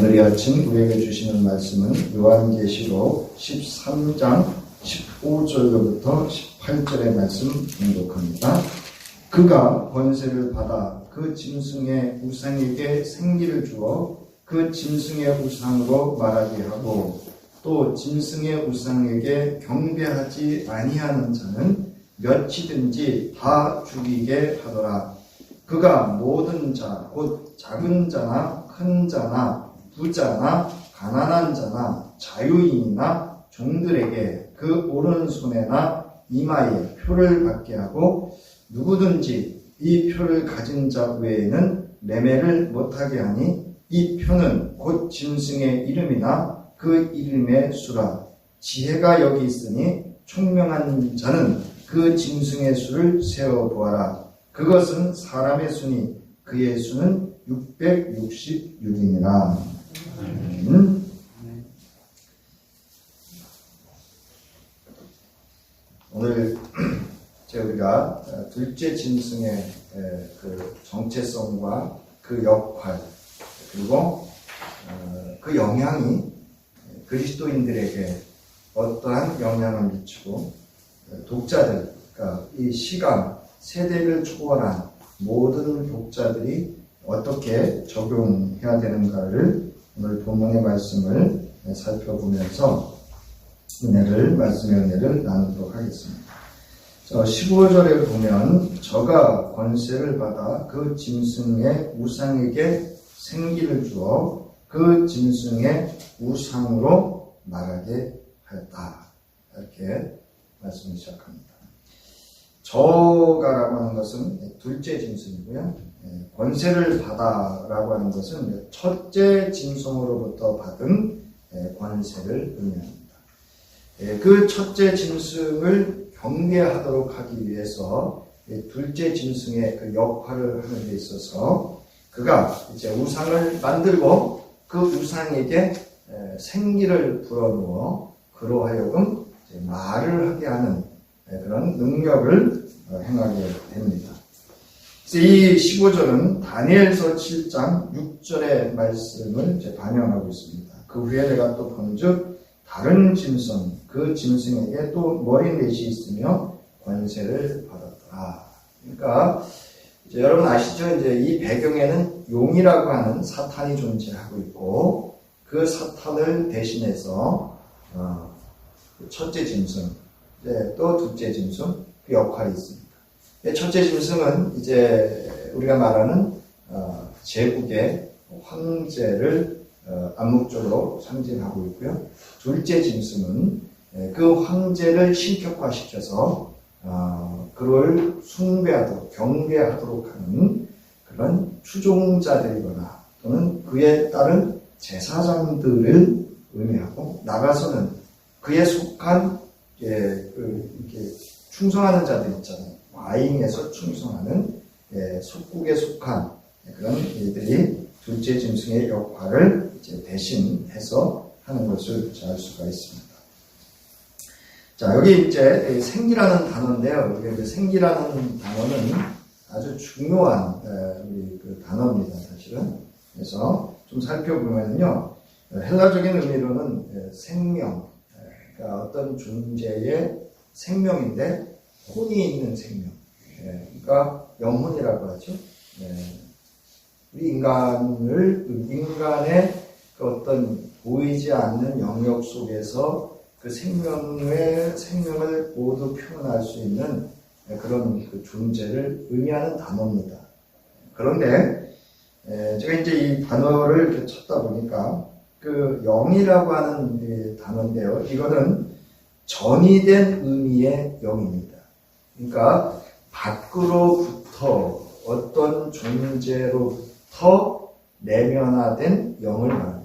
오늘 이 아침 우리에게 주시는 말씀은 요한계시록 13장 15절로부터 18절의 말씀 봉독합니다. 그가 권세를 받아 그 짐승의 우상에게 생기를 주어 그 짐승의 우상으로 말하게 하고 또 짐승의 우상에게 경배하지 아니하는 자는 몇이든지 다 죽이게 하더라. 그가 모든 자, 곧 작은 자나 큰 자나 부자나 가난한 자나 자유인이나 종들에게 그 오른손에나 이마에 표를 받게 하고 누구든지 이 표를 가진 자 외에는 매매를 못하게 하니 이 표는 곧 짐승의 이름이나 그 이름의 수라. 지혜가 여기 있으니 총명한 자는 그 짐승의 수를 세어보아라. 그것은 사람의 수니 그의 수는 666이니라. 오늘 우리가 둘째 짐승의 그 정체성과 그 역할 그리고 그 영향이 그리스도인들에게 어떠한 영향을 미치고 독자들, 그러니까 이 시간, 세대를 초월한 모든 독자들이 어떻게 적용해야 되는가를 오늘 본문의 말씀을 살펴보면서 말씀의 은혜를 나누도록 하겠습니다. 15절에 보면 저가 권세를 받아 그 짐승의 우상에게 생기를 주어 그 짐승의 우상으로 말하게 하였다. 이렇게 말씀을 시작합니다. 저가라고 하는 것은 둘째 짐승이고요. 권세를 받아라고 하는 것은 첫째 짐승으로부터 받은 권세를 의미합니다. 그 첫째 짐승을 경배하도록 하기 위해서 둘째 짐승의 그 역할을 하는 데 있어서 그가 이제 우상을 만들고 그 우상에게 생기를 불어넣어 그로 하여금 말을 하게 하는 그런 능력을 행하게 됩니다. 이 15절은 다니엘서 7장 6절의 말씀을 반영하고 있습니다. 그 후에 내가 또 본즉 다른 짐승, 그 짐승에게 또 머리넷이 있으며 권세를 받았더라. 그러니까 이제 여러분 아시죠? 이제 이 배경에는 용이라고 하는 사탄이 존재하고 있고 그 사탄을 대신해서 첫째 짐승, 또 둘째 짐승 그 역할이 있습니다. 첫째 짐승은 이제 우리가 말하는 제국의 황제를 암묵적으로 상징하고 있고요. 둘째 짐승은 그 황제를 신격화시켜서 그를 숭배하도록 경배하도록 하는 그런 추종자들이거나 또는 그에 따른 제사장들을 의미하고 나가서는 그에 속한 이렇게 충성하는 자들 있잖아요. 와인에서 충성하는 속국에 속한 그런 이들이 둘째 짐승의 역할을 이제 대신해서 하는 것을 알 수가 있습니다. 자, 여기 이제 생기라는 단어인데요. 그 생기라는 단어는 아주 중요한 우리 그 단어입니다, 사실은. 그래서 좀 살펴보면요, 헬라적인 의미로는 생명, 그러니까 어떤 존재의 생명인데 혼이 있는 생명, 그러니까 영혼이라고 하죠. 우리 인간의 그 어떤 보이지 않는 영역 속에서 그 생명을 모두 표현할 수 있는 그런 그 존재를 의미하는 단어입니다. 그런데 제가 이제 이 단어를 이렇게 찾다 보니까 그 영이라고 하는 이 단어인데요. 이거는 전이된 의미의 영입니다. 그러니까 밖으로부터 어떤 존재로부터 내면화된 영을 말합니다.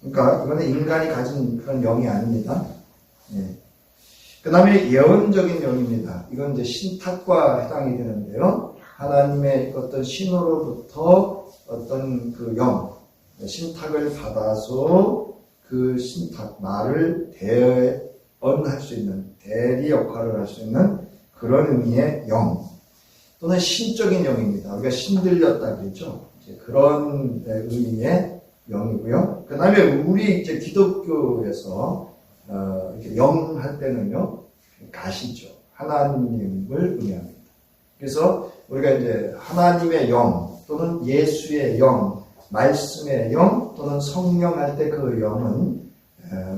그러니까 이거는 인간이 가진 그런 영이 아닙니다. 그 다음에 예언적인 영입니다. 이건 이제 신탁과 해당이 되는데요. 하나님의 어떤 신호로부터 어떤 그 영, 신탁을 받아서 그 신탁, 말을 대언할 수 있는, 대리 역할을 할 수 있는 그런 의미의 영, 또는 신적인 영입니다. 우리가 신들렸다 그랬죠. 그런 의미의 영이고요. 그 다음에 우리 이제 기독교에서 이렇게 영 할 때는요, 가시죠. 하나님을 의미합니다. 그래서 우리가 이제 하나님의 영 또는 예수의 영, 말씀의 영 또는 성령 할 때 그 영은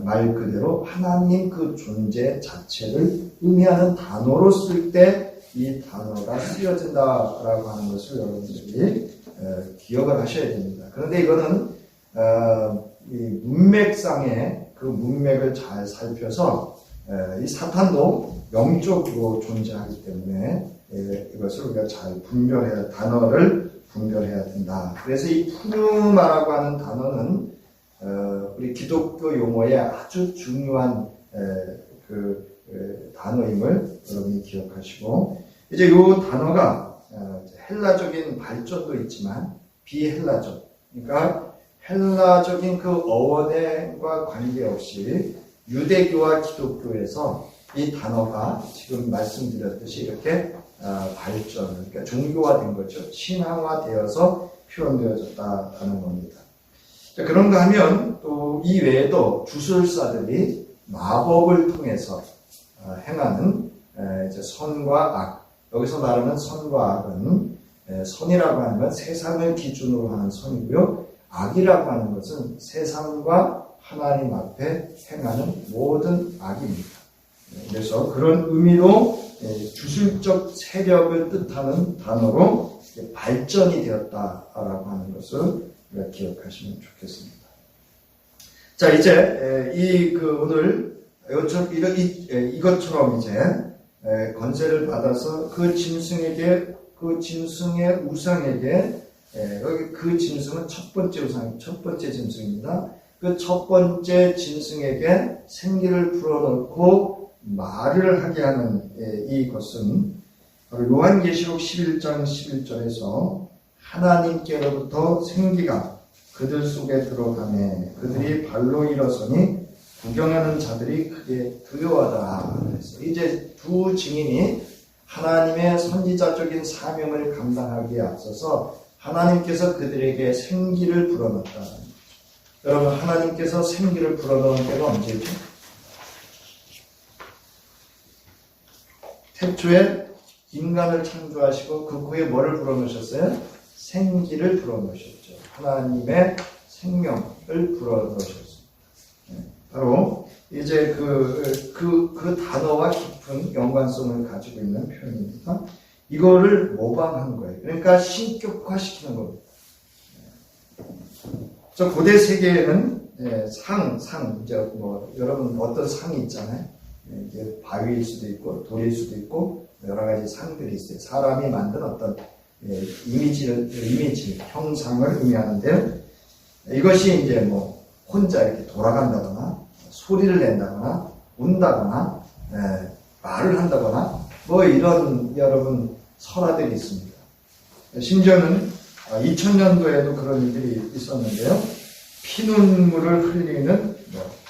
말 그대로 하나님 그 존재 자체를 의미하는 단어로 쓸 때 이 단어가 쓰여진다라고 하는 것을 여러분들이 기억을 하셔야 됩니다. 그런데 이거는 이 문맥상의 그 문맥을 잘 살펴서 이 사탄도 영적으로 존재하기 때문에 이것을 우리가 잘 단어를 분별해야 된다. 그래서 이 푸뉴마라고 하는 단어는 우리 기독교 용어의 아주 중요한 단어임을 여러분이 기억하시고, 이제 이 단어가 헬라적인 발전도 있지만 비헬라적, 그러니까 헬라적인 그 어원과 관계없이 유대교와 기독교에서 이 단어가 지금 말씀드렸듯이 이렇게 그러니까 종교화된 거죠. 신앙화되어서 표현되어졌다는 겁니다. 자, 그런가 하면 또 이 외에도 주술사들이 마법을 통해서 행하는 이제 선과 악, 여기서 말하는 선과 악은 선이라고 하는 건 세상을 기준으로 하는 선이고요. 악이라고 하는 것은 세상과 하나님 앞에 행하는 모든 악입니다. 그래서 그런 의미로 주술적 세력을 뜻하는 단어로 발전이 되었다라고 하는 것을 우리가 기억하시면 좋겠습니다. 자, 이제 오늘 이것처럼 이제 권세를 받아서 그 짐승의 우상에게 여기 그 짐승은 첫 번째 짐승입니다. 그 첫 번째 짐승에게 생기를 불어넣고 말을 하게 하는 이것은 요한계시록 11장 11절에서 하나님께로부터 생기가 그들 속에 들어가매 그들이 발로 일어서니 구경하는 자들이 크게 두려워하더라. 그래서 이제 두 증인이 하나님의 선지자적인 사명을 감당하기에 앞서서 하나님께서 그들에게 생기를 불어넣었다는 거죠. 여러분, 하나님께서 생기를 불어넣은 때가 언제죠? 태초에 인간을 창조하시고 그 후에 뭐를 불어넣으셨어요? 생기를 불어넣으셨죠. 하나님의 생명을 불어넣으셨습니다. 바로 이제 그 단어와 깊은 연관성을 가지고 있는 표현입니다. 이거를 모방한 거예요. 그러니까 신격화시키는 겁니다. 저 고대 세계에는 이제 여러분 어떤 상이 있잖아요. 이게 바위일 수도 있고 돌일 수도 있고 여러 가지 상들이 있어요. 사람이 만든 어떤 이미지, 형상을 의미하는데요. 이것이 이제 혼자 이렇게 돌아간다거나 소리를 낸다거나 운다거나 말을 한다거나 이런 여러분 설화들이 있습니다. 심지어는 2000년도에도 그런 일들이 있었는데요. 피눈물을 흘리는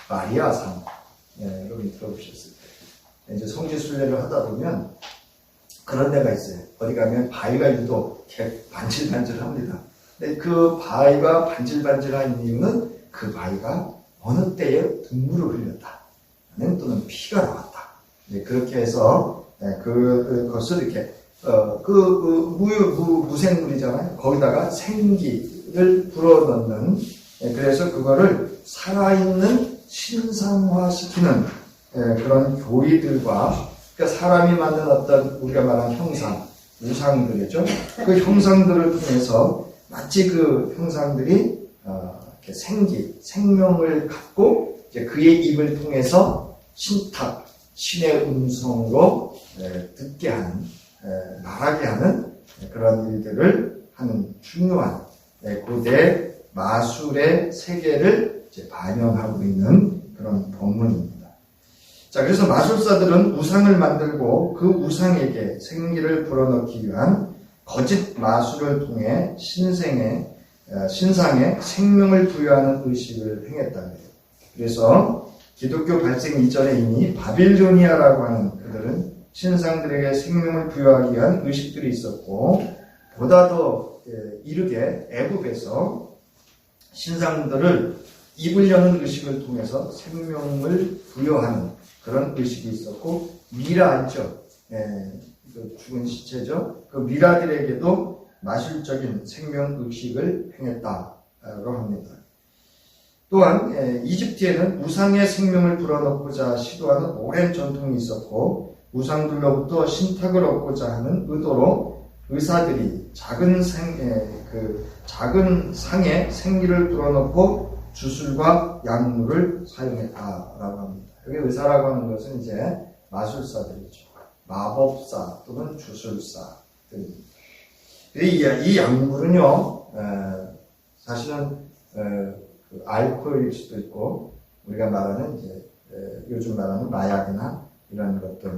마리아상, 여러분이 들어보셨을 때 이제 성지순례를 하다 보면 그런 데가 있어요. 어디 가면 바위가 유독 이렇게 반질반질합니다. 근데 그 바위가 반질반질한 이유는 그 바위가 어느 때에 눈물을 흘렸다. 또는 피가 나왔다. 그렇게 해서 그것을 이렇게 무생물이잖아요. 거기다가 생기를 불어넣는, 그래서 그거를 살아있는 신상화시키는 그런 교리들과, 그러니까 사람이 만든 어떤 우리가 말하는 형상, 우상들이죠. 그 형상들을 통해서 마치 그 형상들이 이렇게 생명을 갖고 이제 그의 입을 통해서 신탁, 신의 음성으로 듣게 하는, 말하게 하는 그런 일들을 하는 중요한 고대 마술의 세계를 이제 반영하고 있는 그런 법문입니다. 자, 그래서 마술사들은 우상을 만들고 그 우상에게 생기를 불어넣기 위한 거짓 마술을 통해 신상에 생명을 부여하는 의식을 행했다는 거예요. 그래서 기독교 발생 이전에 이미 바빌로니아라고 하는 그들은 신상들에게 생명을 부여하기 위한 의식들이 있었고, 보다 더 이르게 애굽에서 신상들을 입으려는 의식을 통해서 생명을 부여하는 그런 의식이 있었고, 미라 있죠. 그 죽은 시체죠. 그 미라들에게도 마술적인 생명 의식을 행했다고 합니다. 또한 이집트에는 우상의 생명을 불어넣고자 시도하는 오랜 전통이 있었고, 우상들로부터 신탁을 얻고자 하는 의도로 의사들이 작은 상에 생기를 불어넣고 주술과 약물을 사용했다라고 합니다. 여기 의사라고 하는 것은 이제 마술사들이죠. 마법사 또는 주술사들입니다. 이 약물은요, 사실은 그 알코올일 수도 있고, 우리가 말하는 이제 요즘 말하는 마약이나 이런 것들,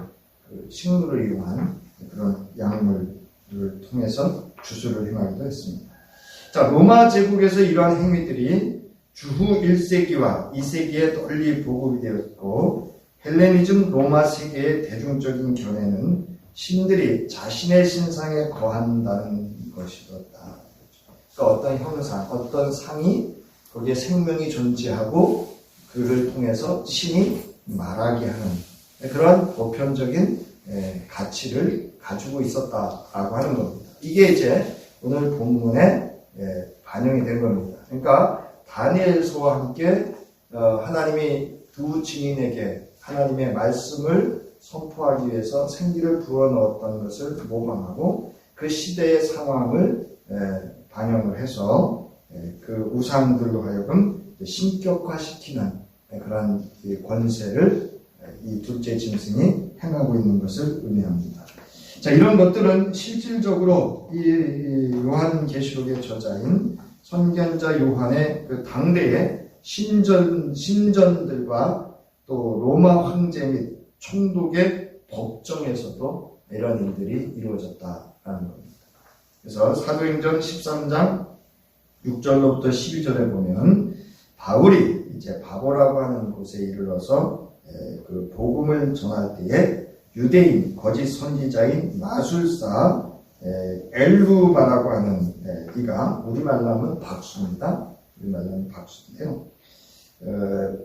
그 식물을 이용한 그런 약물을 통해서 주술을 행하기도 했습니다. 자, 로마 제국에서 이러한 행위들이 주후 1세기와 2세기에 널리 보급이 되었고, 헬레니즘 로마 세계의 대중적인 견해는 신들이 자신의 신상에 거한다는 것이었다. 그러니까 어떤 형상, 어떤 상이 거기에 생명이 존재하고 그를 통해서 신이 말하게 하는 그런 보편적인 가치를 가지고 있었다라고 하는 겁니다. 이게 이제 오늘 본문에 반영이 된 겁니다. 그러니까 다니엘서와 함께 하나님이 두 증인에게 하나님의 말씀을 선포하기 위해서 생기를 불어넣었던 것을 모방하고 그 시대의 상황을 반영을 해서 그 우상들로 하여금 신격화시키는 그런 권세를 이 둘째 짐승이 행하고 있는 것을 의미합니다. 자, 이런 것들은 실질적으로 이 요한계시록의 저자인 선견자 요한의 그 당대의 신전들과 또 로마 황제 및 총독의 법정에서도 이런 일들이 이루어졌다라는 겁니다. 그래서 사도행전 13장 6절로부터 12절에 보면 바울이 이제 바보라고 하는 곳에 이르러서 그 복음을 전할 때에 유대인 거짓 선지자인 마술사 엘루바라고 하는 이가 우리말로 하면 박수입니다. 우리말로 박수인데요.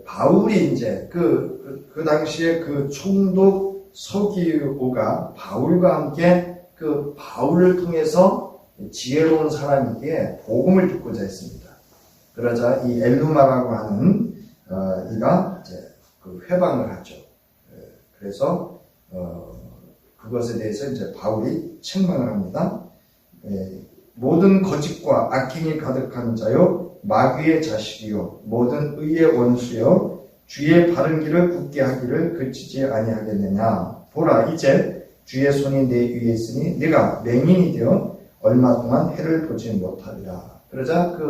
바울이 이제 그 당시에 그 총독 서기오가 바울과 함께 그 바울을 통해서 지혜로운 사람에게 복음을 듣고자 했습니다. 그러자 이 엘루마라고 하는 이가 이제 그 회방을 하죠. 그래서 그것에 대해서 이제 바울이 책망을 합니다. 모든 거짓과 악행이 가득한 자요, 마귀의 자식이요, 모든 의의 원수요, 주의 바른 길을 굳게 하기를 그치지 아니하겠느냐. 보라, 이제 주의 손이 내 위에 있으니 네가 맹인이 되어 얼마 동안 해를 보지 못하리라. 그러자 그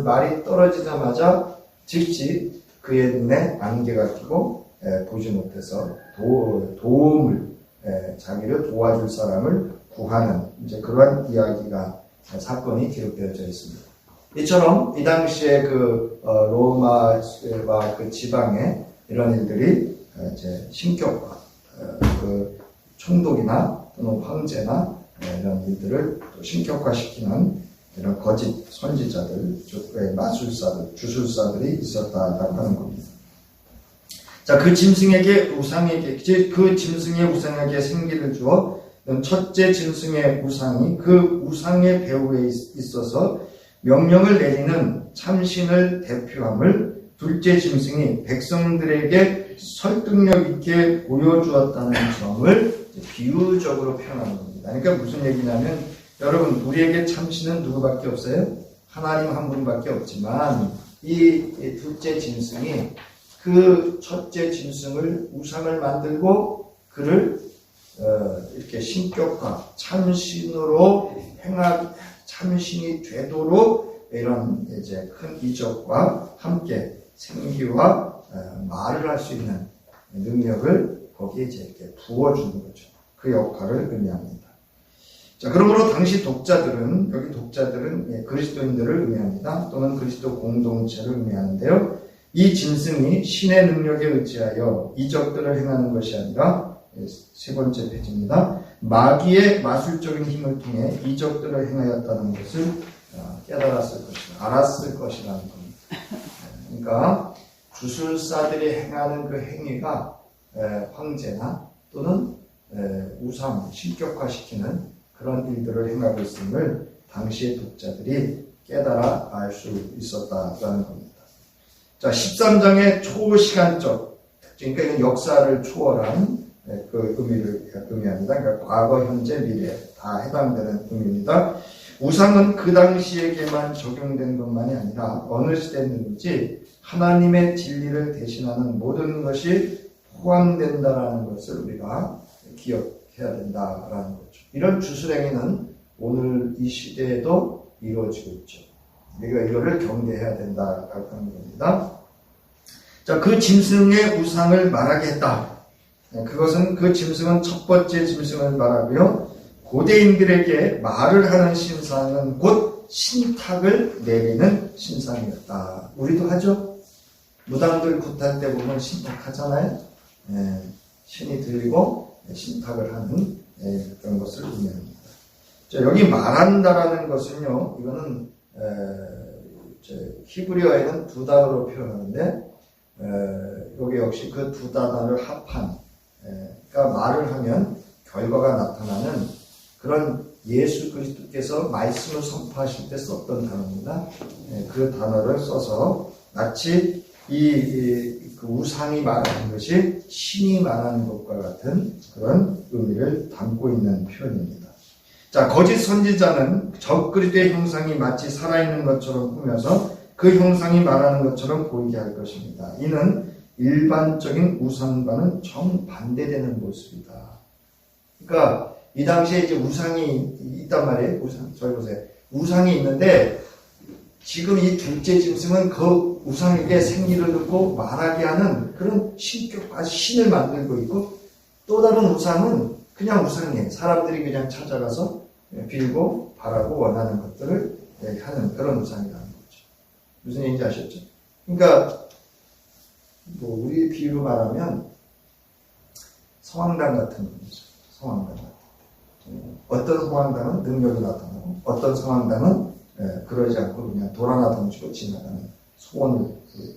말이 떨어지자마자 즉시 그의 눈에 안개가 끼고 보지 못해서 도움을 자기를 도와줄 사람을 구하는 이제 그러한 이야기가 사건이 기록되어져 있습니다. 이처럼 이 당시에 그 로마와 그 지방에 이런 일들이 이제 신격화, 그 총독이나 또는 황제나 이런 일들을 또 신격화시키는 이런 거짓 선지자들, 마술사들, 주술사들이 있었다라고 하는 겁니다. 자, 그 짐승에게 생기를 주어 첫째 짐승의 우상이 그 우상의 배후에 있어서 명령을 내리는 참신을 대표함을 둘째 짐승이 백성들에게 설득력 있게 보여주었다는 점을 비유적으로 표현하는 겁니다. 그러니까 무슨 얘기냐면, 여러분, 우리에게 참신은 누구밖에 없어요? 하나님 한 분밖에 없지만 이 둘째 짐승이 그 첫째 짐승을 우상을 만들고 그를 이렇게 신격화, 참신으로 참신이 되도록 이런 이제 큰 이적과 함께 생기와 말을 할 수 있는 능력을 거기에 이제 이렇게 부어주는 거죠. 그 역할을 의미합니다. 자, 그러므로 당시 독자들은, 여기 독자들은 그리스도인들을 의미합니다. 또는 그리스도 공동체를 의미하는데요. 이 짐승이 신의 능력에 의지하여 이적들을 행하는 것이 아니라, 세 번째 페이지입니다. 마귀의 마술적인 힘을 통해 이적들을 행하였다는 것을 깨달았을 것이다, 알았을 것이라는 겁니다. 그러니까 주술사들이 행하는 그 행위가 황제나 또는 우상, 신격화시키는 그런 일들을 행하고 있음을 당시의 독자들이 깨달아 알 수 있었다라는 겁니다. 자, 13장의 초시간적 특징, 그러니까 역사를 초월한 그 의미를 의미합니다. 그러니까 과거, 현재, 미래 다 해당되는 의미입니다. 우상은 그 당시에게만 적용된 것만이 아니라 어느 시대든지 하나님의 진리를 대신하는 모든 것이 포함된다라는 것을 우리가 기억해야 된다라는 거죠. 이런 주술행위는 오늘 이 시대에도 이루어지고 있죠. 우리가 이거를 경계해야 된다라고 하는 겁니다. 자, 그 짐승의 우상을 말하게 했다. 그것은 그 짐승은 첫 번째 짐승을 말하고요. 고대인들에게 말을 하는 신상은 곧 신탁을 내리는 신상이었다. 우리도 하죠? 무당들 굿할 때 보면 신탁하잖아요. 신이 들리고 신탁을 하는 그런 것을 의미합니다. 자, 여기 말한다라는 것은요, 이거는 히브리어에는 두 단어로 표현하는데 여기 역시 그 두 단어를 합한, 그러니까 말을 하면 결과가 나타나는 그런 예수 그리스도께서 말씀을 선포하실 때 썼던 단어입니다. 그 단어를 써서 마치 그 우상이 말하는 것이 신이 말하는 것과 같은 그런 의미를 담고 있는 표현입니다. 자, 거짓 선지자는 적그리스도의 형상이 마치 살아있는 것처럼 꾸며서 그 형상이 말하는 것처럼 보이게 할 것입니다. 이는 일반적인 우상과는 정반대되는 모습이다. 그러니까 이 당시에 이제 우상이 있단 말이에요. 저희 보세요. 우상이 있는데 지금 이 둘째 짐승은 그 우상에게 생기를 넣고 말하게 하는 그런 신격과 신을 만들고 있고, 또 다른 우상은 그냥 우상이에요. 사람들이 그냥 찾아가서 빌고 바라고 원하는 것들을 하는 그런 우상이라는 거죠. 무슨 얘기인지 아셨죠? 그러니까 뭐 우리 비유로 말하면 성황당 같은 거죠. 성황당 같은. 어떤 성황당은 능력이 나타나고 어떤 성황당은 그러지 않고 그냥 돌 하나 던지고 지나가는 소원을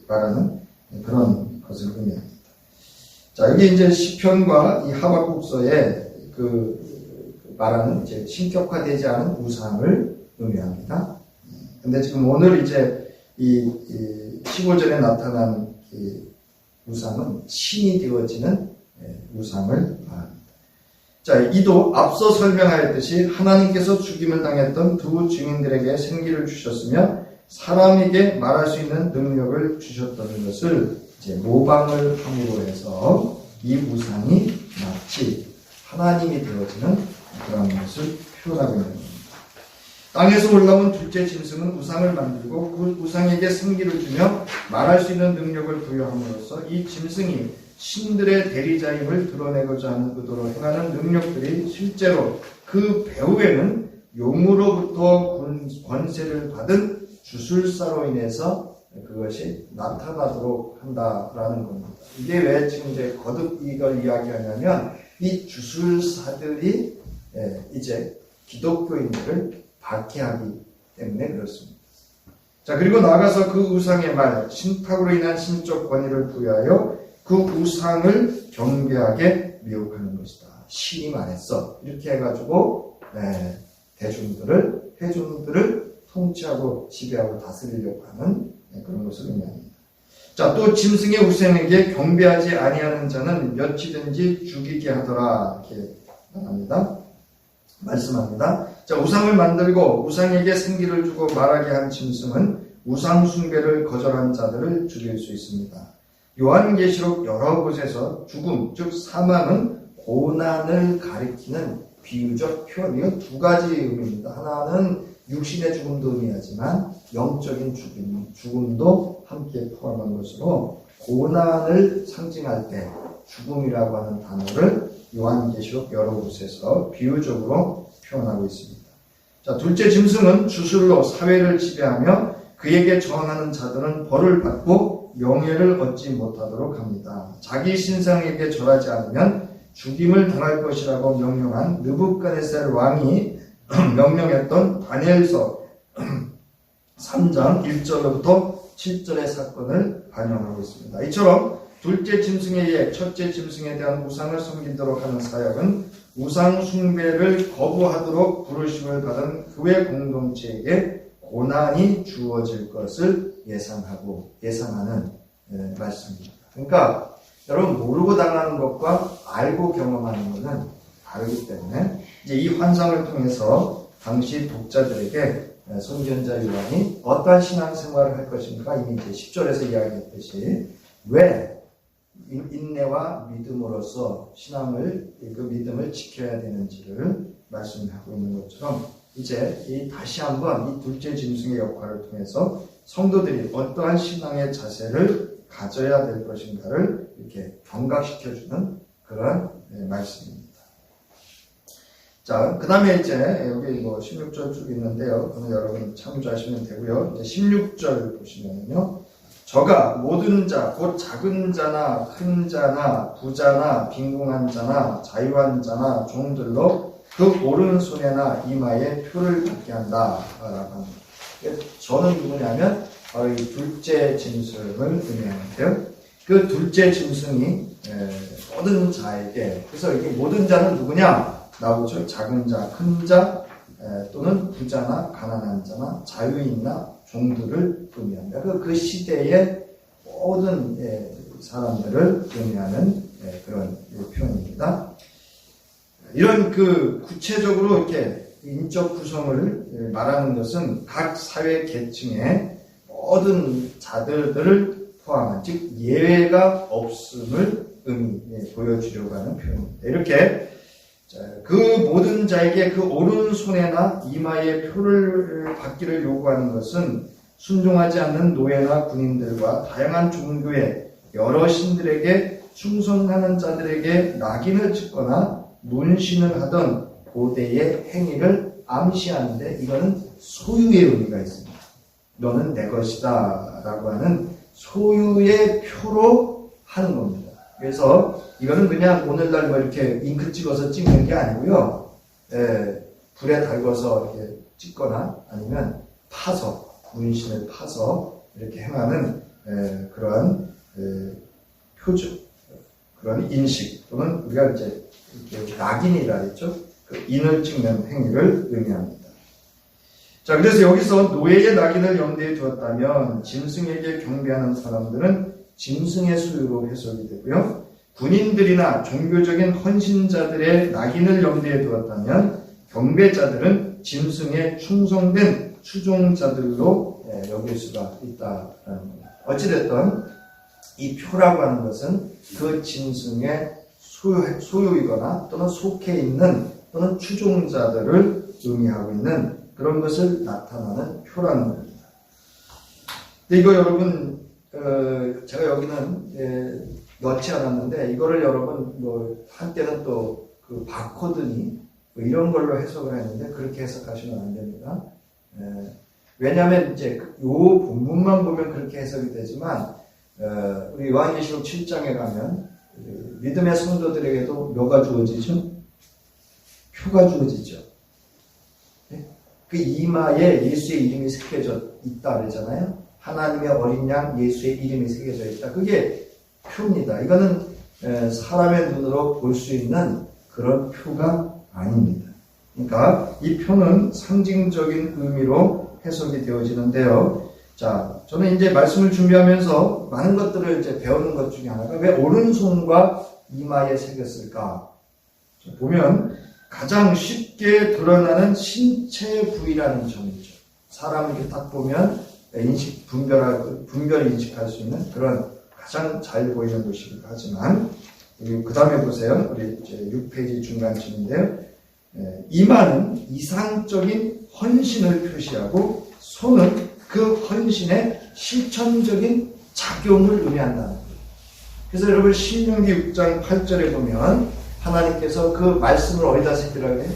말하는 그런 것을 의미합니다. 자, 여기 이제 시편과 이 하박국서에 말하는 이제 신격화되지 않은 우상을 의미합니다. 근데 지금 오늘 이제 이 15절에 나타난 이 우상은 신이 되어지는 우상을 말합니다. 자, 이도 앞서 설명하였듯이 하나님께서 죽임을 당했던 두 증인들에게 생기를 주셨으며 사람에게 말할 수 있는 능력을 주셨다는 것을 이제 모방을 함으로 해서 이 우상이 마치 하나님이 되어지는 그런 것을 표현하고 있는 겁니다. 땅에서 올라온 둘째 짐승은 우상을 만들고 그 우상에게 생기를 주며 말할 수 있는 능력을 부여함으로써 이 짐승이 신들의 대리자임을 드러내고자 하는 의도로 행하는 능력들이 실제로 그 배후에는 용으로부터 권세를 받은 주술사로 인해서 그것이 나타나도록 한다라는 겁니다. 이게 왜 지금 이제 거듭 이걸 이야기하냐면 이 주술사들이 이제 기독교인들을 박해하기 때문에 그렇습니다. 자, 그리고 나아가서 그 우상의 말, 신탁으로 인한 신적 권위를 부여하여 그 우상을 경배하게 미혹하는 것이다. 신이 말했어. 이렇게 해가지고 회중들을 통치하고 지배하고 다스리려고 하는 그런 것을 의미합니다. 자, 또 짐승의 우상에게 경배하지 아니하는 자는 몇이든지 죽이게 하더라. 이렇게 말씀합니다. 자, 우상을 만들고 우상에게 생기를 주고 말하게 한 짐승은 우상 숭배를 거절한 자들을 죽일 수 있습니다. 요한계시록 여러 곳에서 죽음, 즉 사망은 고난을 가리키는 비유적 표현. 이건 두 가지 의미입니다. 하나는 육신의 죽음도 의미하지만 영적인 죽음도 함께 포함한 것으로 고난을 상징할 때 죽음이라고 하는 단어를 요한계시록 여러 곳에서 비유적으로 표현하고 있습니다. 자, 둘째 짐승은 주술로 사회를 지배하며 그에게 저항하는 자들은 벌을 받고 명예를 얻지 못하도록 합니다. 자기 신상에게 절하지 않으면 죽임을 당할 것이라고 명령한 느부갓네살 왕이 명령했던 다니엘서 3장 1절로부터 7절의 사건을 반영하고 있습니다. 이처럼 둘째 짐승에 의해 첫째 짐승에 대한 우상을 섬기도록 하는 사역은 우상 숭배를 거부하도록 부르심을 받은 교회 공동체에게 고난이 주어질 것을 예상하는 말씀입니다. 그러니까 여러분, 모르고 당하는 것과 알고 경험하는 것은 다르기 때문에 이제 이 환상을 통해서 당시 독자들에게 선지자 요한이 어떠한 신앙생활을 할 것인가, 이미 이제 10절에서 이야기했듯이 왜 인내와 믿음으로써 그 믿음을 지켜야 되는지를 말씀하고 있는 것처럼, 이제 다시 한번 이 둘째 짐승의 역할을 통해서 성도들이 어떠한 신앙의 자세를 가져야 될 것인가를 이렇게 경각시켜주는 그런 말씀입니다. 자, 그 다음에 이제 여기 16절 쭉 있는데요. 그건 여러분 참조하시면 되고요. 이제 16절 보시면요. 저가 모든 자, 곧 작은 자나 큰 자나 부자나 빈궁한 자나 자유한 자나 종들로 그 오른손에나 이마에 표를 받게 한다 라고 합니다. 저는 누구냐면 바로 이 둘째 짐승을 의미하는데요. 그 둘째 짐승이 모든 자에게, 그래서 이게 모든 자는 누구냐 나오죠. 작은 자, 큰 자, 또는 부자나 가난한 자나 자유인나 종들을 의미합니다. 그 시대의 모든 사람들을 의미하는 그런 표현입니다. 이런 구체적으로 이렇게 인적 구성을 말하는 것은 각 사회 계층의 모든 자들을 포함한, 즉 예외가 없음을 보여주려고 하는 표현입니다. 이렇게 그 모든 자에게 그 오른손에나 이마에 표를 받기를 요구하는 것은 순종하지 않는 노예나 군인들과 다양한 종교의 여러 신들에게 충성하는 자들에게 낙인을 찍거나 문신을 하던 고대의 행위를 암시하는데, 이거는 소유의 의미가 있습니다. 너는 내 것이다 라고 하는 소유의 표로 하는 겁니다. 그래서 이거는 그냥 오늘날 이렇게 잉크 찍어서 찍는 게 아니고요. 불에 달궈서 이렇게 찍거나 아니면 파서, 문신을 파서 이렇게 행하는 그러한 표죠. 그런 인식, 또는 우리가 이제 낙인이라 했죠. 그 인을 찍는 행위를 의미합니다. 자, 그래서 여기서 노예의 낙인을 염두에 두었다면 짐승에게 경배하는 사람들은 짐승의 소유로 해석이 되고요. 군인들이나 종교적인 헌신자들의 낙인을 염두에 두었다면 경배자들은 짐승에 충성된 추종자들로 여길 수가 있다라는 겁니다. 어찌됐든 이 표라고 하는 것은 그 짐승의 소유이거나 또는 속해 있는 또는 추종자들을 의미하고 있는 그런 것을 나타나는 표라는 겁니다. 근데 이거 여러분, 제가 여기는 넣지 않았는데, 이거를 여러분 한때는 또 그 바코드니 이런 걸로 해석을 했는데, 그렇게 해석하시면 안 됩니다. 왜냐하면 이제 요 본문만 보면 그렇게 해석이 되지만, 우리 요한계시록 7장에 가면 믿음의 성도들에게도 뭐가 주어지죠? 표가 주어지죠. 그 이마에 예수의 이름이 새겨져 있다 그러잖아요. 하나님의 어린 양 예수의 이름이 새겨져 있다. 그게 표입니다. 이거는 사람의 눈으로 볼 수 있는 그런 표가 아닙니다. 그러니까 이 표는 상징적인 의미로 해석이 되어지는데요. 자, 저는 이제 말씀을 준비하면서 많은 것들을 이제 배우는 것 중에 하나가 왜 오른손과 이마에 새겼을까? 보면 가장 쉽게 드러나는 신체 부위라는 점이죠. 사람을 이렇게 딱 보면 분별 인식할 수 있는 그런 가장 잘 보이는 곳이기도 하지만, 그 다음에 보세요. 우리 이제 6페이지 중간쯤인데요. 이마는 이상적인 헌신을 표시하고, 손은 그 헌신의 실천적인 작용을 의미한다는 거예요. 그래서 여러분 신명기 6장 8절에 보면 하나님께서 그 말씀을 어디다 새기라고 해요?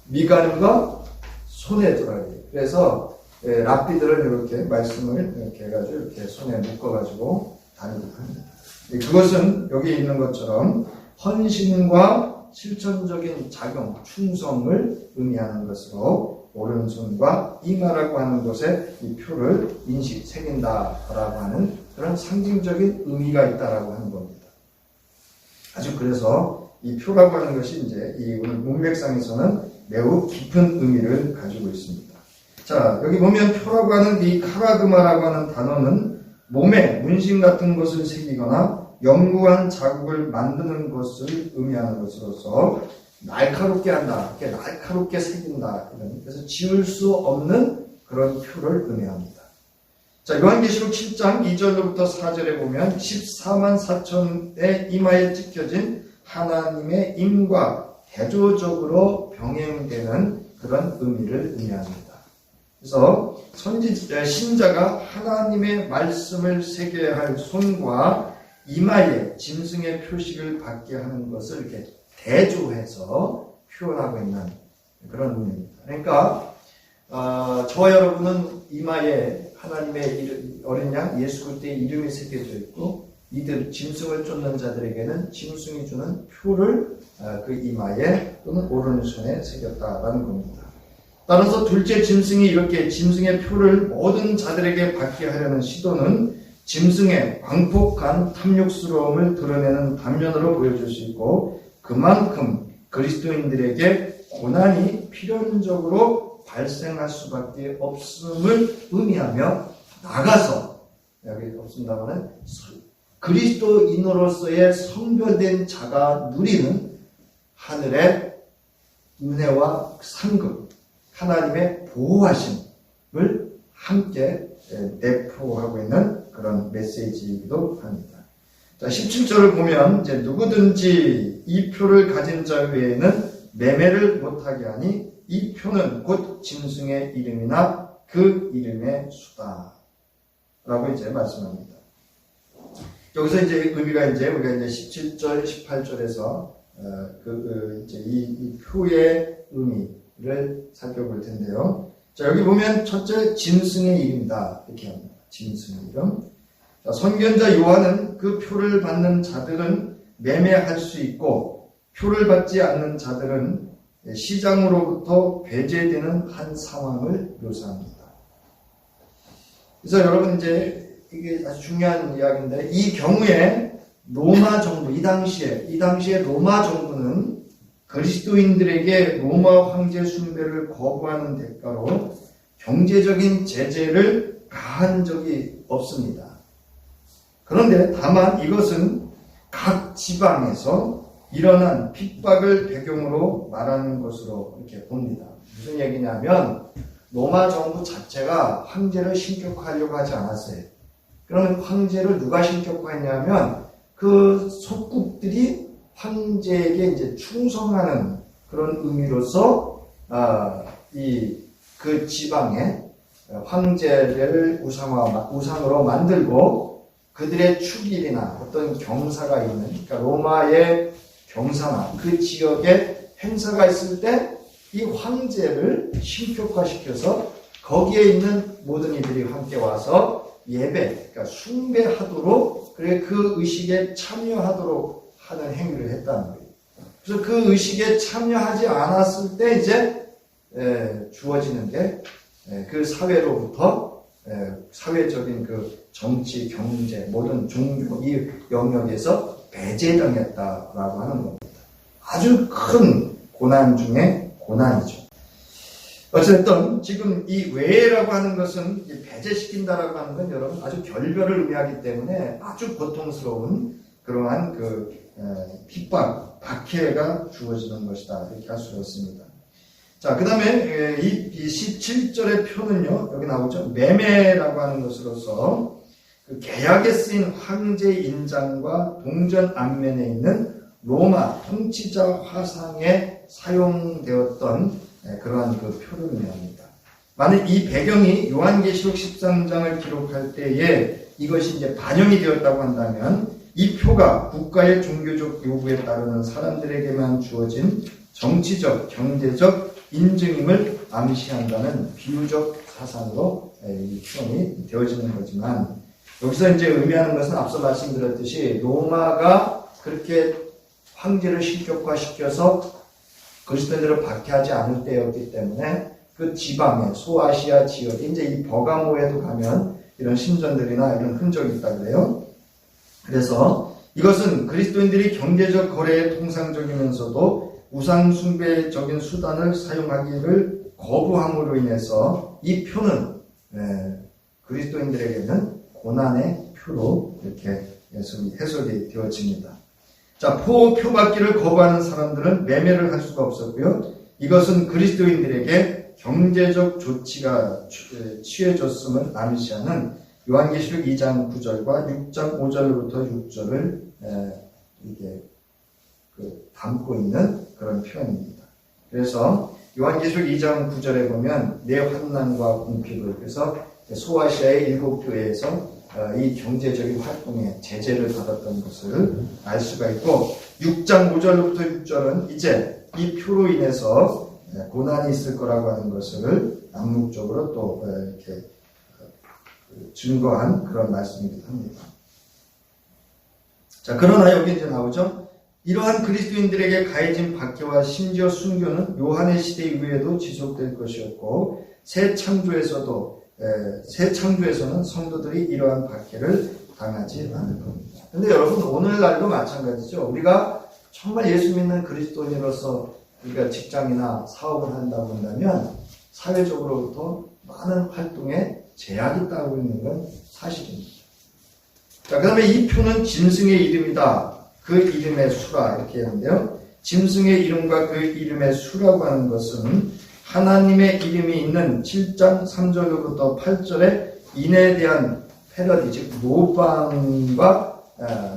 미간과 손에 두라고 해요. 그래서 랍비들은 이렇게 말씀을 이렇게 해가지고 이렇게 손에 묶어가지고 다니고 합니다. 그것은 여기 있는 것처럼 헌신과 실천적인 작용, 충성을 의미하는 것으로 오른손과 이마라고 하는 곳에 이 표를 새긴다라고 하는 그런 상징적인 의미가 있다라고 하는 겁니다. 아주 그래서 이 표라고 하는 것이 이제 이 오늘 문맥상에서는 매우 깊은 의미를 가지고 있습니다. 자, 여기 보면 표라고 하는 이 카라그마라고 하는 단어는 몸에 문신 같은 것을 새기거나 영구한 자국을 만드는 것을 의미하는 것으로서 날카롭게 한다, 이렇게 날카롭게 새긴다, 그래서 지울 수 없는 그런 표를 의미합니다. 자, 요한계시록 7장 2절로부터 4절에 보면 14만 4천의 이마에 찍혀진 하나님의 임과 대조적으로 병행되는 그런 의미를 의미합니다. 그래서 신자가 하나님의 말씀을 새겨야 할 손과 이마에 짐승의 표식을 받게 하는 것을 이렇게 대조해서 표현하고 있는 그런 의미입니다. 그러니까 저와 여러분은 이마에 하나님의 어린 양 예수 그리스도의 이름이 새겨져 있고, 이들 짐승을 쫓는 자들에게는 짐승이 주는 표를 그 이마에 또는 오른손에 새겼다라는 겁니다. 따라서 둘째 짐승이 이렇게 짐승의 표를 모든 자들에게 받게 하려는 시도는 짐승의 광폭한 탐욕스러움을 드러내는 단면으로 보여줄 수 있고, 그만큼 그리스도인들에게 고난이 필연적으로 발생할 수밖에 없음을 의미하며, 나가서 여기 없습니다만은 그리스도인으로서의 성별된 자가 누리는 하늘의 은혜와 상급, 하나님의 보호하심을 함께 내포하고 있는 그런 메시지이기도 합니다. 자, 17절을 보면 이제 누구든지 이 표를 가진 자 외에는 매매를 못하게 하니 이 표는 곧 짐승의 이름이나 그 이름의 수다 라고 이제 말씀합니다. 여기서 이제 의미가 이제 우리가 이제 17절, 18절에서 이제 이 표의 의미를 살펴볼 텐데요. 자, 여기 보면 첫째 짐승의 이름이다 이렇게 합니다. 짐승의 이름. 자, 선견자 요한은 그 표를 받는 자들은 매매할 수 있고 표를 받지 않는 자들은 시장으로부터 배제되는 한 상황을 묘사합니다. 그래서 여러분 이제 이게 아주 중요한 이야기인데, 이 경우에 로마 정부, 이 당시에 로마 정부는 그리스도인들에게 로마 황제 숭배를 거부하는 대가로 경제적인 제재를 가한 적이 없습니다. 그런데 다만 이것은 각 지방에서 일어난 핍박을 배경으로 말하는 것으로 이렇게 봅니다. 무슨 얘기냐면 로마 정부 자체가 황제를 신격화하려고 하지 않았어요. 그러면 황제를 누가 신격화했냐면 그 속국들이 황제에게 이제 충성하는 그런 의미로서 그 지방에 황제를 우상으로 만들고 그들의 축일이나 어떤 경사가 있는, 그러니까 로마의 경사나 그 지역에 행사가 있을 때 이 황제를 신격화시켜서 거기에 있는 모든 이들이 함께 와서 예배, 그러니까 숭배하도록, 그래 그 의식에 참여하도록 하는 행위를 했다는 거예요. 그래서 그 의식에 참여하지 않았을 때 이제 주어지는 게 그 사회로부터 사회적인 그 정치, 경제, 모든 종교 이 영역에서 배제당했다라고 하는 겁니다. 아주 큰 고난 중에 고난이죠. 어쨌든 지금 이 외라고 하는 것은 배제시킨다라고 하는 건 여러분 아주 결별을 의미하기 때문에 아주 고통스러운 그러한 그 핍박, 박해가 주어지는 것이다 이렇게 할 수가 있습니다. 자, 그 다음에 이 17절의 표는요, 여기 나오죠. 매매라고 하는 것으로서 그 계약에 쓰인 황제 인장과 동전 앞면에 있는 로마 통치자 화상에 사용되었던 그러한 그 표를 의미합니다. 만약 이 배경이 요한계시록 13장을 기록할 때에 이것이 이제 반영이 되었다고 한다면 이 표가 국가의 종교적 요구에 따르는 사람들에게만 주어진 정치적, 경제적 인증임을 암시한다는 비유적 사상으로 이 표현이 되어지는 거지만, 여기서 이제 의미하는 것은 앞서 말씀드렸듯이 로마가 그렇게 황제를 신격화시켜서 그리스도인들을 박해하지 않을 때였기 때문에 그 지방에 소아시아 지역에 이제 이 버가모에도 가면 이런 신전들이나 이런 흔적이 있다 그래요. 그래서 이것은 그리스도인들이 경제적 거래에 통상적이면서도 우상 숭배적인 수단을 사용하기를 거부함으로 인해서 이 표는 그리스도인들에게는 고난의 표로 이렇게 해석이 되어집니다. 자, 표받기를 거부하는 사람들은 매매를 할 수가 없었고요. 이것은 그리스도인들에게 경제적 조치가 취해졌음을 암시하는 요한계시록 2장 9절과 6장 5절로부터 6절을 이게 담고 있는 그런 표현입니다. 그래서 요한계시록 2장 9절에 보면 내 환난과 궁핍을, 그래서 소아시아의 7교회에서 이 경제적인 활동에 제재를 받았던 것을 알 수가 있고, 6장 5절로부터 6절은 이제 이 표로 인해서 고난이 있을 거라고 하는 것을 암묵적으로 또 이렇게 증거한 그런 말씀이기도 합니다. 자, 그러나 여기 이제 나오죠. 이러한 그리스도인들에게 가해진 박해와 심지어 순교는 요한의 시대 이후에도 지속될 것이었고, 새 창조에서는 성도들이 이러한 박해를 당하지 않을 겁니다. 근데 여러분, 오늘날도 마찬가지죠. 우리가 정말 예수 믿는 그리스도인으로서 우리가 직장이나 사업을 한다고 한다면 사회적으로부터 많은 활동에 제약이 따르고 있는 건 사실입니다. 자, 그 다음에 이 표는 짐승의 이름이다. 그 이름의 수라, 이렇게 하는데요. 짐승의 이름과 그 이름의 수라고 하는 것은 하나님의 이름이 있는 7장 3절로부터 8절의 인에 대한 패러디, 즉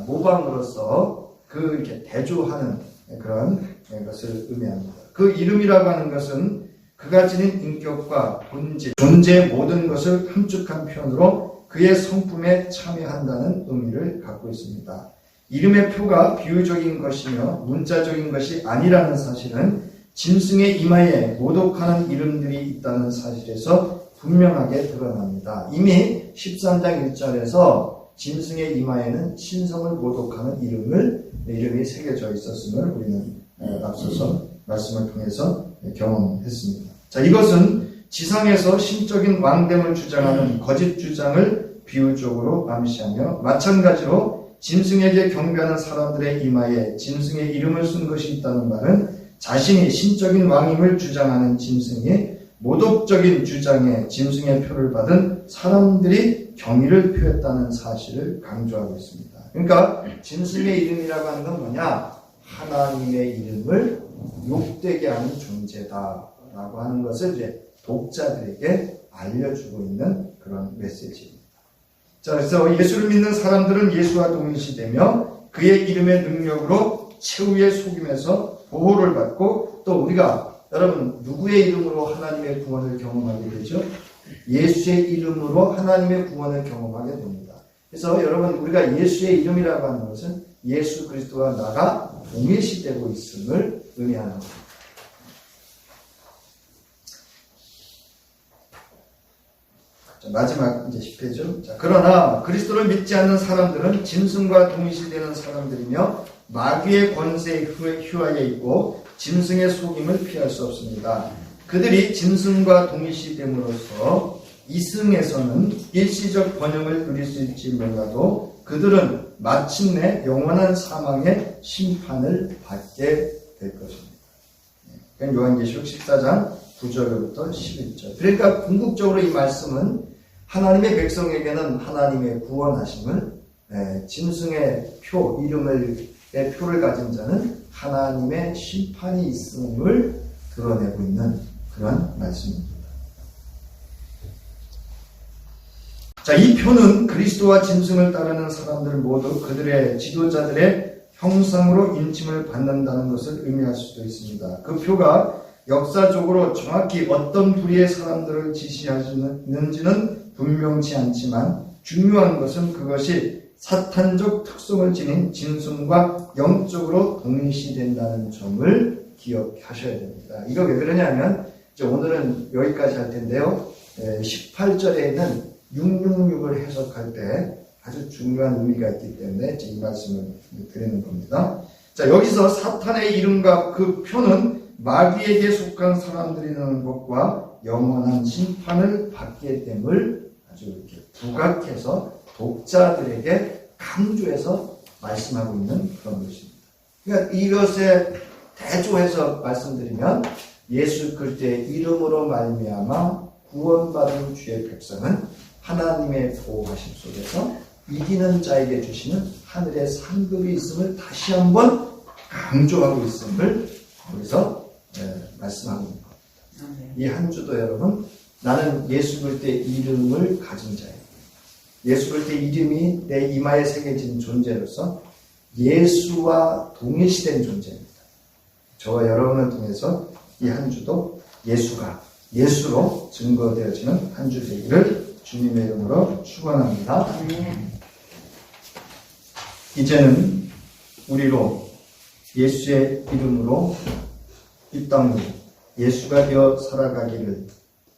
모방으로서 이렇게 대조하는 그런 것을 의미합니다. 그 이름이라고 하는 것은 그가 지닌 인격과 본질, 존재의 모든 것을 함축한 표현으로 그의 성품에 참여한다는 의미를 갖고 있습니다. 이름의 표가 비유적인 것이며 문자적인 것이 아니라는 사실은 짐승의 이마에 모독하는 이름들이 있다는 사실에서 분명하게 드러납니다. 이미 13장 1절에서 짐승의 이마에는 신성을 모독하는 이름이 새겨져 있었음을 우리는 앞서서 말씀을 통해서 경험했습니다. 자, 이것은 지상에서 신적인 왕됨을 주장하는 거짓 주장을 비유적으로 암시하며, 마찬가지로 짐승에게 경배하는 사람들의 이마에 짐승의 이름을 쓴 것이 있다는 말은 자신이 신적인 왕임을 주장하는 짐승이 모독적인 주장에 짐승의 표를 받은 사람들이 경의를 표했다는 사실을 강조하고 있습니다. 그러니까 짐승의 이름이라고 하는 건 뭐냐? 하나님의 이름을 욕되게 하는 존재다라고 하는 것을 이제 독자들에게 알려주고 있는 그런 메시지입니다. 자, 그래서 예수를 믿는 사람들은 예수와 동일시되며 그의 이름의 능력으로 최후의 속임에서 보호를 받고, 또 우리가 여러분 누구의 이름으로 하나님의 구원을 경험하게 되죠? 예수의 이름으로 하나님의 구원을 경험하게 됩니다. 그래서 여러분, 우리가 예수의 이름이라고 하는 것은 예수 그리스도와 나가 동일시되고 있음을 의미하는 겁니다. 자, 마지막 이제 10회죠. 자, 그러나 그리스도를 믿지 않는 사람들은 짐승과 동일시되는 사람들이며 마귀의 권세에 휘하여 있고 짐승의 속임을 피할 수 없습니다. 그들이 짐승과 동일시됨으로써 이승에서는 일시적 번영을 누릴 수 있을지 몰라도 그들은 마침내 영원한 사망의 심판을 받게 될 것입니다. 요한계시록 14장 9절부터 11절. 그러니까 궁극적으로 이 말씀은 하나님의 백성에게는 하나님의 구원하심을, 짐승의 표, 이름의 표를 가진 자는 하나님의 심판이 있음을 드러내고 있는 그런 말씀입니다. 자, 이 표는 그리스도와 짐승을 따르는 사람들 모두 그들의 지도자들의 형상으로 인침을 받는다는 것을 의미할 수도 있습니다. 그 표가 역사적으로 정확히 어떤 부류의 사람들을 지시하시는지는 분명치 않지만 중요한 것은 그것이 사탄적 특성을 지닌 짐승과 영적으로 동일시된다는 점을 기억하셔야 됩니다. 이거 왜 그러냐면 이제 오늘은 여기까지 할 텐데요. 18절에는 666을 해석할 때 아주 중요한 의미가 있기 때문에 이 말씀을 드리는 겁니다. 자, 여기서 사탄의 이름과 그 표는 마귀에게 속한 사람들이라는 것과 영원한 심판을 받게 됨을 아주 이렇게 부각해서 독자들에게 강조해서 말씀하고 있는 그런 것입니다. 그러니까 이것에 대조해서 말씀드리면 예수 그리스도의 이름으로 말미암아 구원받은 주의 백성은 하나님의 보호하심 속에서 이기는 자에게 주시는 하늘의 상급이 있음을 다시 한번 강조하고 있음을 거기서 말씀하고 있는 겁니다. 이 한 주도 여러분, 나는 예수 그리스도의 이름을 가진 자예요. 예수 그리스도의 이름이 내 이마에 새겨진 존재로서 예수와 동일시된 존재입니다. 저와 여러분을 통해서 이 한 주도 예수로 증거되어지는 한 주 되기를 주님의 이름으로 축원합니다. 이제는 우리로 예수의 이름으로 이 땅으로 예수가 되어 살아가기를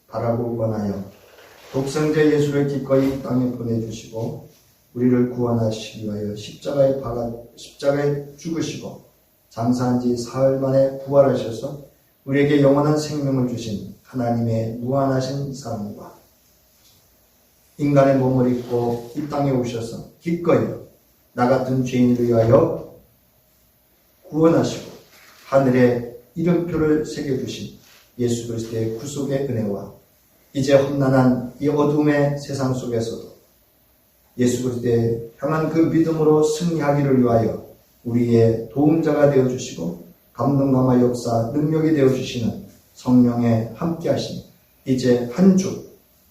바라고 원하여 독생자 예수를 기꺼이 이 땅에 보내주시고 우리를 구원하시기 위하여 십자가에 죽으시고 장사한 지 사흘 만에 부활하셔서 우리에게 영원한 생명을 주신 하나님의 무한하신 사랑과 인간의 몸을 입고 이 땅에 오셔서 기꺼이 나 같은 죄인을 위하여 구원하시고 하늘에 이름표를 새겨주신 예수 그리스도의 구속의 은혜와 이제 험난한 이 어둠의 세상 속에서도 예수 그리스도에 향한 그 믿음으로 승리하기를 위하여 우리의 도움자가 되어주시고 감동감화 역사 능력이 되어주시는 성령의 함께하심 이제 한 주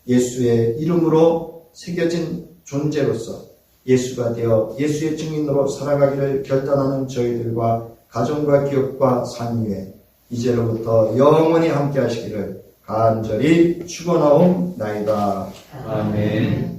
예수의 이름으로 새겨진 존재로서 예수가 되어 예수의 증인으로 살아가기를 결단하는 저희들과 가정과 기업과 삶 위에 이제로부터 영원히 함께 하시기를 간절히 축원하옵나이다. 아멘.